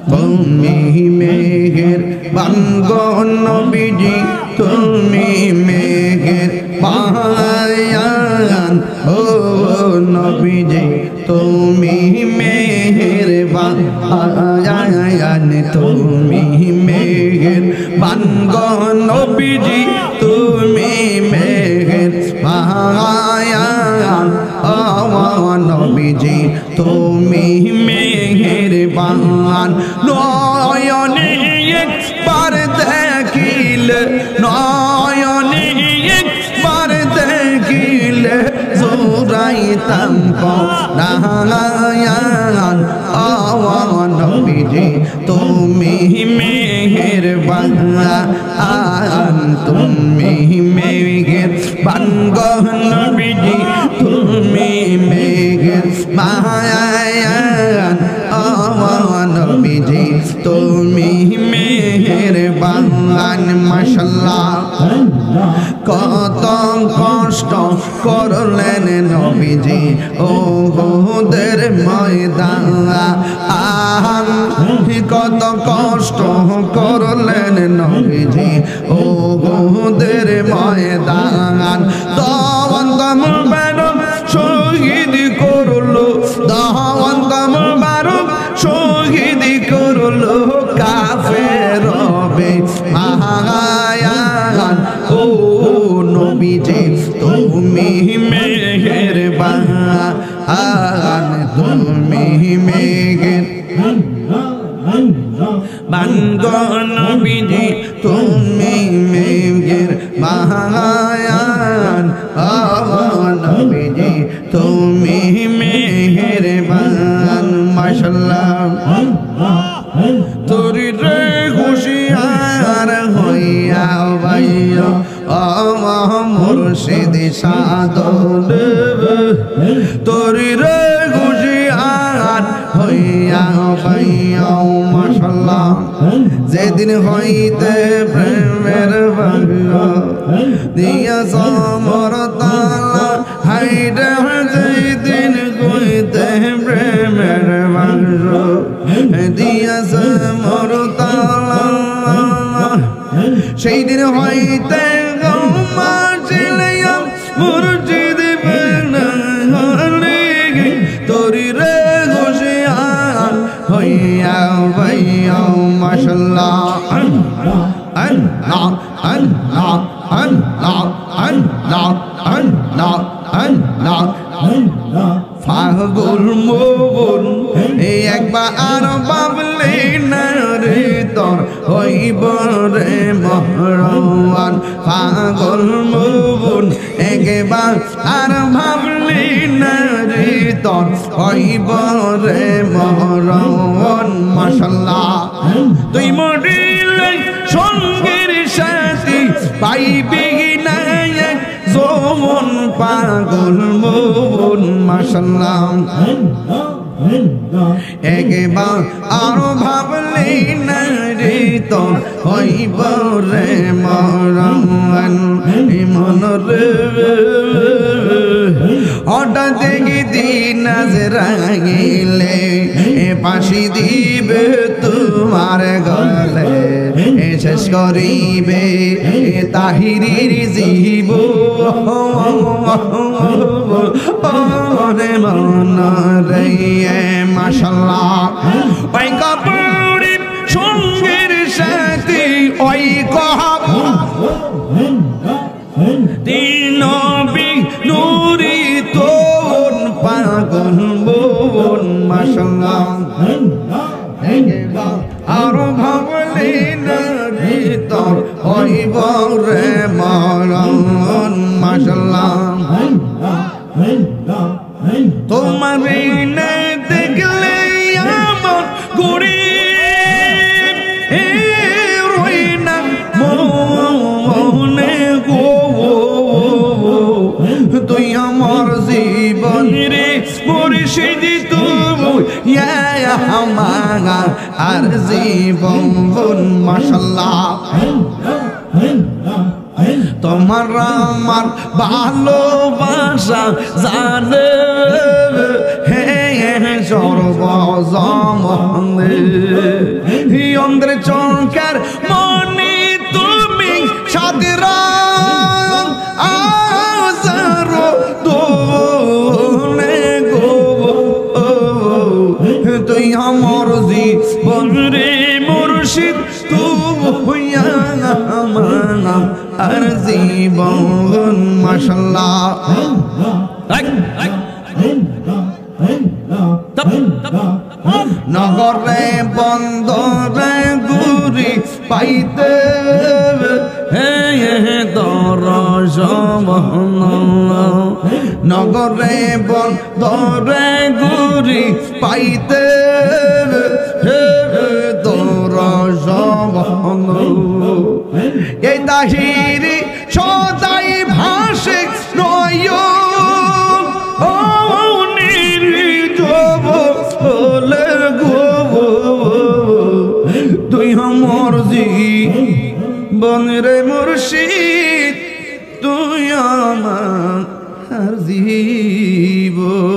তুমি মেঘের বানগো নবীজি তুমি মেঘের বায়ান ও নবীজি তুমি মেঘের বায়ান তুমি মেঘের বানগো নবীজি তুমি মেঘের বায়ান ও নবীজি তুমি মেঘের বায়ান নয়নে একবার দেখিলে নয়নে একবার দেখিলে জোড়াইতাম পরায়ান ও নবীজি তুমি মেঘের বায়ান তুমি মেঘের বানগো নবীজি তুমি মেঘের বায়ান ও নবীজি তুমি মেঘের বায়ান মাশাআল্লাহ কত কষ্ট করলেন নবীজি ওহুদের ময়দানে কত কষ্ট করলেন নবীজি ওহুদের ময়দান দাওয়াত মুবারক শহীদ করলো দাওয়াত মুবারক শহীদ করলো কাফের বেঈমান ও নবীজি তুমি মেঘের বায়ান তুমি মেঘের বানগো নবীজি তুমি মেঘের বায়ান ও নবীজি তুমি মেঘের বায়ান মাশাআল্লাহ তোরি রে হুশিয়ার হইয়া ভাইয়া ও মুর্শিদ সাধন তোরি রে হুশিয়ার হইয়া ভাইয়া মাশাআল্লাহ যেদিন হইতে প্রেমের ভাগ্য দিয়া সমর তালা হাইডে যেদিন হইতে প্রেমের ভাগ্য দিয়া সমর তালা সেই দিন হইতে গৌমাছিলাম মুর্শিদ তোরি রে হুশিয়ার হইয়া ভাইয়া মাশাআল্লাহ আল্লাহ আল্লাহ আল্লাহ আল্লাহ আল্লাহ আল্লাহ ফাগুল মোহন একবার বাবলে না রে তোর হইব রে মহরওয়ান ফাগুল মোহন একবার আর ভাবলে না রে তোর হইব রে মহরওয়ান মাশাআল্লাহ তুই মরিলে সঙ্গের সাথী পাইবি না যৌবন পাগল মন মাশাআল্লাহ একবার আরো ভাবলে না রে তোর হইব রে মরণ মন রে হঠাৎ দেখি দিন রাগিলে পাশি দিবে তোমার গলে শেষ করিবে তাহিরির জীব রে মন রে মাশাআল্লাহ ওই কাপড়ি সঙ্গের সাথে ওই কহাব দিনবি নুরি তোন পাগল বোন মাশাআল্লাহ আরো ভাবলে না রে তোর হইব রে মরণ মাশাআল্লাহ তোমার না দেখলে আমার গুড়ি রই না মনে গো তুই আমার জীবন রে মুর্শিদ তুমি আমার আর জীবন মাশাআল্লাহ তোমার আমার ভালোবাসা জানে হে সর্বজমনে অন্ধ্র চৌকার মনি তুমি সাদরা আজারো দোনে গো তুই আমার জীবন রে মুর্শিদ তুই আমার আর জীবন মাশাআল্লাহ নগরে বন্দরে গুরি পাইতে নগরে বন্দরে গুরি পাইতে এই তাহিরি সদাই ভাসে নয় তুই আমার জীবন রে মুর্শিদ তুই আমার জীবন